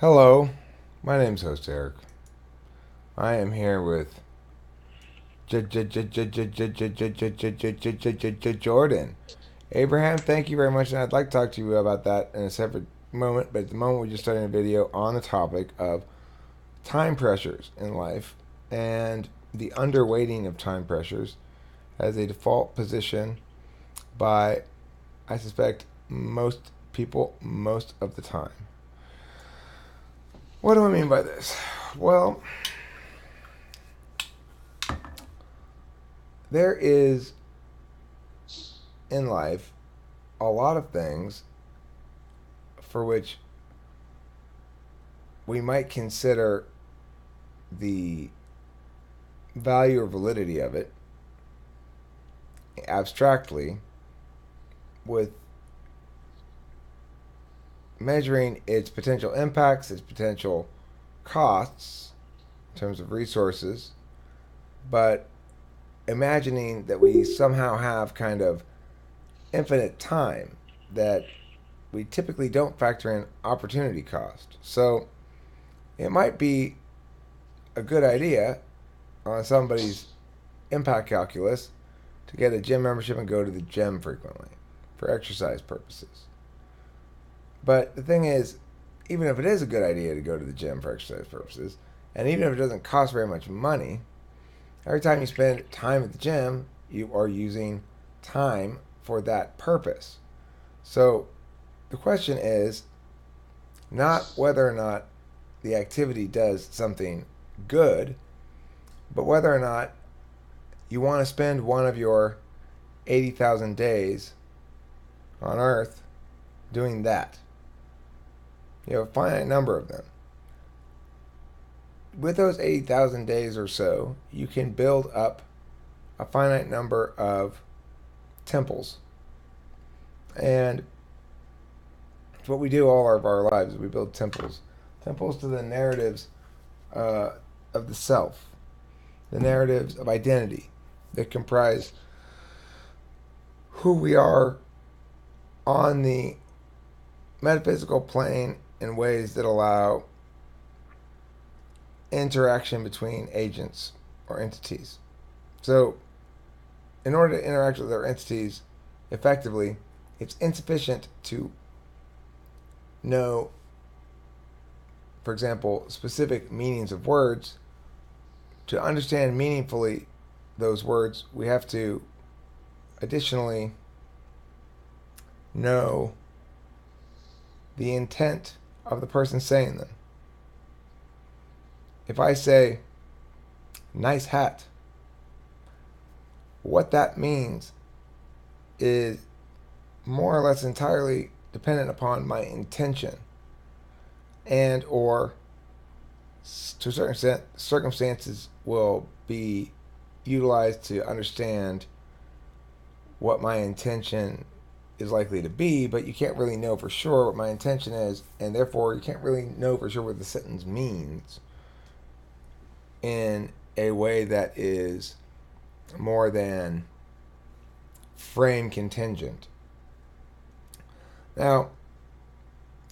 Hello, my name's host Eric. I am here with Jordan. Abraham, thank you very much, and I'd like to talk to you about that in a separate moment, but at the moment we're just starting a video on the topic of time pressures in life and the underweighting of time pressures as a default position by, I suspect, most people most of the time. What do I mean by this? Well, there is in life a lot of things for which we might consider the value or validity of it abstractly with measuring its potential impacts, its potential costs in terms of resources, but imagining that we somehow have kind of infinite time that we typically don't factor in opportunity cost. So it might be a good idea on somebody's impact calculus to get a gym membership and go to the gym frequently for exercise purposes. But the thing is, even if it is a good idea to go to the gym for exercise purposes, and even if it doesn't cost very much money, every time you spend time at the gym, you are using time for that purpose. So the question is not whether or not the activity does something good, but whether or not you want to spend one of your 80,000 days on Earth doing that. You have a finite number of them. With those 80,000 days or so, you can build up a finite number of temples. And it's what we do all of our lives. We build temples. Temples to the narratives of the self, the narratives of identity that comprise who we are on the metaphysical plane in ways that allow interaction between agents or entities. So, in order to interact with our entities effectively, it's insufficient to know, for example, specific meanings of words. To understand meaningfully those words, we have to additionally know the intent of the person saying them. If I say, nice hat, what that means is more or less entirely dependent upon my intention and or to a certain extent circumstances will be utilized to understand what my intention is likely to be, but you can't really know for sure what my intention is, and therefore you can't really know for sure what the sentence means in a way that is more than frame contingent. Now,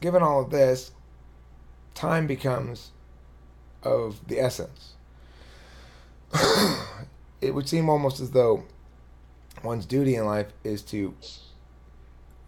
given all of this, time becomes of the essence. It would seem almost as though one's duty in life is to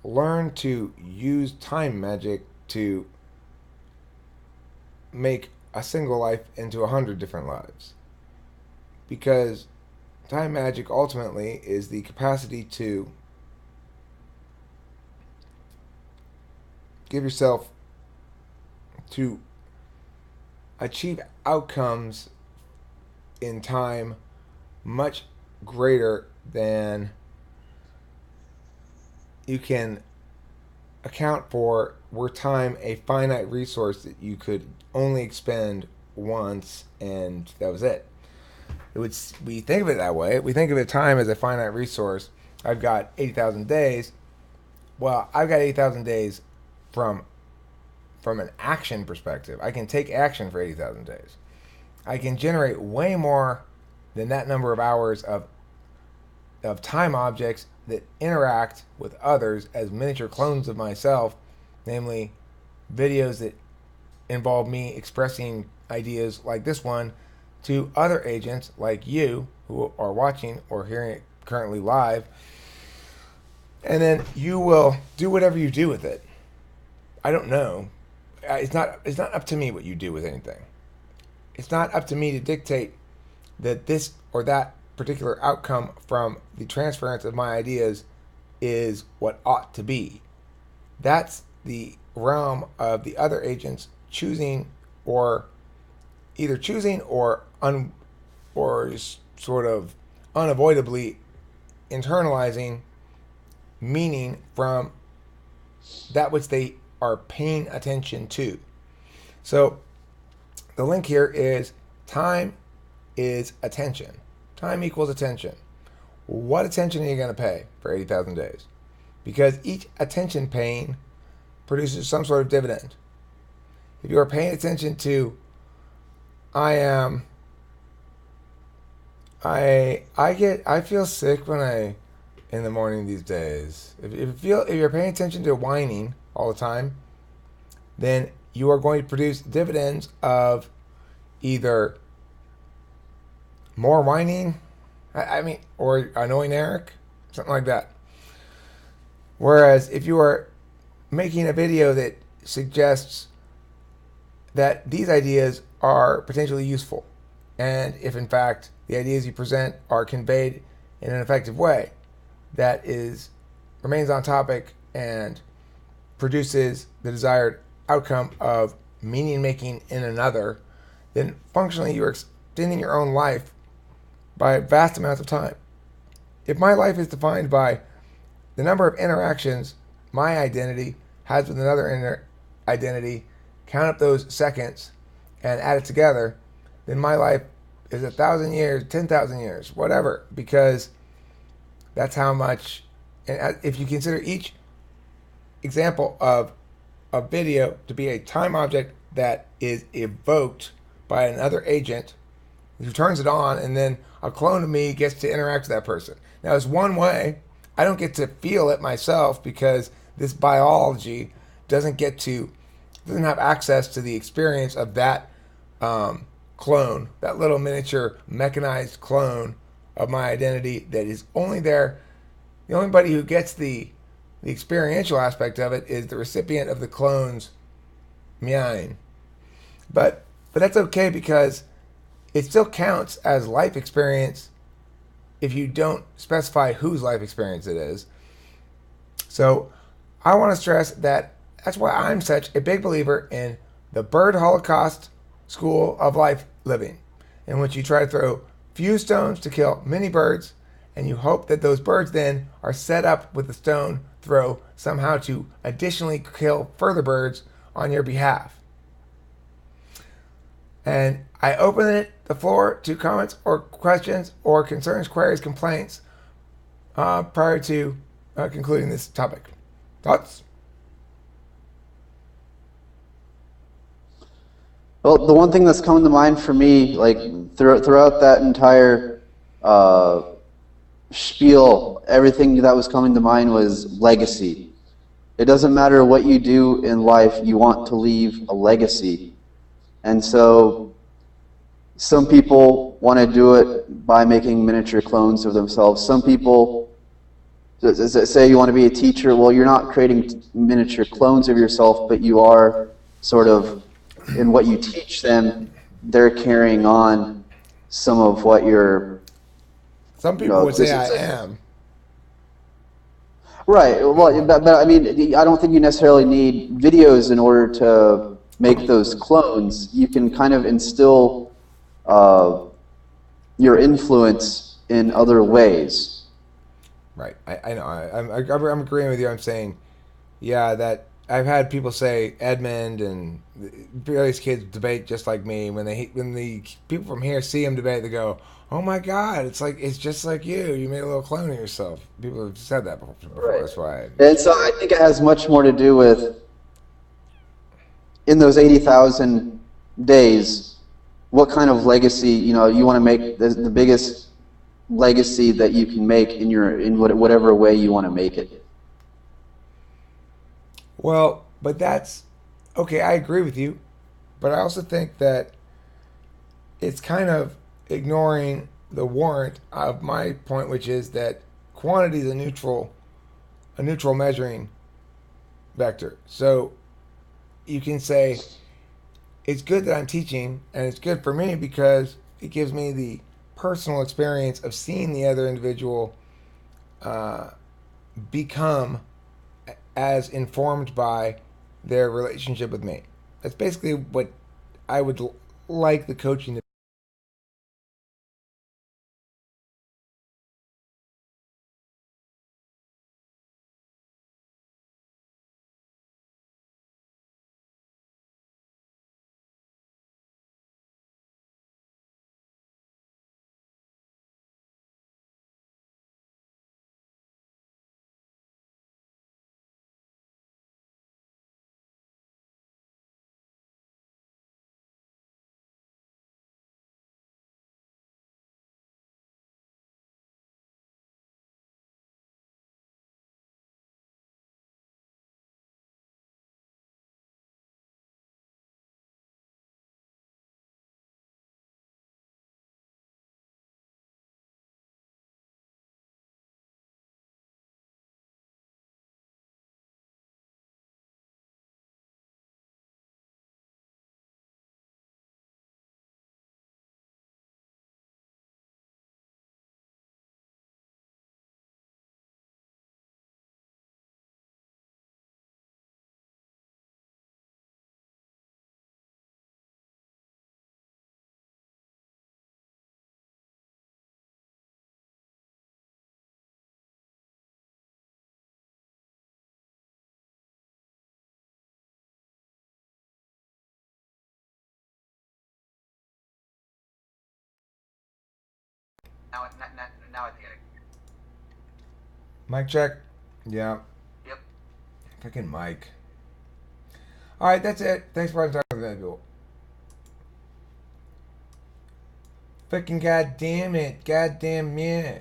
learn to use time magic to make a single life into 100 different lives. Because time magic ultimately is the capacity to give yourself to achieve outcomes in time much greater than you can account for were time a finite resource that you could only expend once and that was it. We think of it that way. We think of it time as a finite resource. I've got 80,000 days. Well, I've got 80,000 days from an action perspective. I can take action for 80,000 days. I can generate way more than that number of hours of time objects that interact with others as miniature clones of myself, namely videos that involve me expressing ideas like this one to other agents like you who are watching or hearing it currently live. And then you will do whatever you do with it. I don't know. It's not up to me what you do with anything. It's not up to me to dictate that this or that particular outcome from the transference of my ideas is what ought to be. That's the realm of the other agents choosing, or either choosing or sort of unavoidably internalizing meaning from that which they are paying attention to. So the link here is time is attention. Time equals attention. What attention are you going to pay for 80,000 days? Because each attention paying produces some sort of dividend. If you are paying attention to, I feel sick in the morning these days. If you're paying attention to whining all the time, then you are going to produce dividends of either more whining, or annoying Eric, something like that. Whereas if you are making a video that suggests that these ideas are potentially useful, and if in fact the ideas you present are conveyed in an effective way that remains on topic and produces the desired outcome of meaning making in another, then functionally you're extending your own life by vast amounts of time. If my life is defined by the number of interactions my identity has with another identity, count up those seconds and add it together, then my life is 1,000 years, 10,000 years, whatever, because that's how much. And if you consider each example of a video to be a time object that is evoked by another agent who turns it on, and then a clone of me gets to interact with that person. Now, it's one way. I don't get to feel it myself because this biology doesn't have access to the experience of that clone, that little miniature mechanized clone of my identity that is only there. The only body who gets the experiential aspect of it is the recipient of the clone's meowing. But that's okay, because it still counts as life experience if you don't specify whose life experience it is. So I want to stress that's why I'm such a big believer in the bird holocaust school of life living, in which you try to throw few stones to kill many birds, and you hope that those birds then are set up with the stone throw somehow to additionally kill further birds on your behalf. And I open the floor to comments or questions or concerns, queries, complaints prior to concluding this topic. Thoughts? Well, the one thing that's coming to mind for me, like throughout that entire spiel, everything that was coming to mind was legacy. It doesn't matter what you do in life, you want to leave a legacy. And so some people want to do it by making miniature clones of themselves. Some people say you want to be a teacher. Well, you're not creating miniature clones of yourself, but you are sort of, in what you teach them, they're carrying on some of what you're... Some people would say I am. Right. Well, but I mean, I don't think you necessarily need videos in order to make those clones. You can kind of instill your influence in other ways. Right. I know. I'm agreeing with you. I'm saying, yeah, that I've had people say Edmund and various kids debate just like me. When the people from here see him debate, they go, "Oh my God, it's just like you. You made a little clone of yourself." People have said that before. Right. That's why. And so I think it has much more to do with, in those 80,000 days, what kind of legacy you want to make, the biggest legacy that you can make in whatever way you want to make it. Well, but that's okay. I agree with you, But I also think that it's kind of ignoring the warrant of my point, which is that quantity is a neutral measuring vector. So you can say it's good that I'm teaching, and it's good for me because it gives me the personal experience of seeing the other individual uh, become as informed by their relationship with me. That's basically what I would like the coaching to. Now I think I. Mic check. Yeah. Yep. Fucking mic. All right, that's it. Thanks for talking to that people. Fucking goddamn it. Goddamn yeah.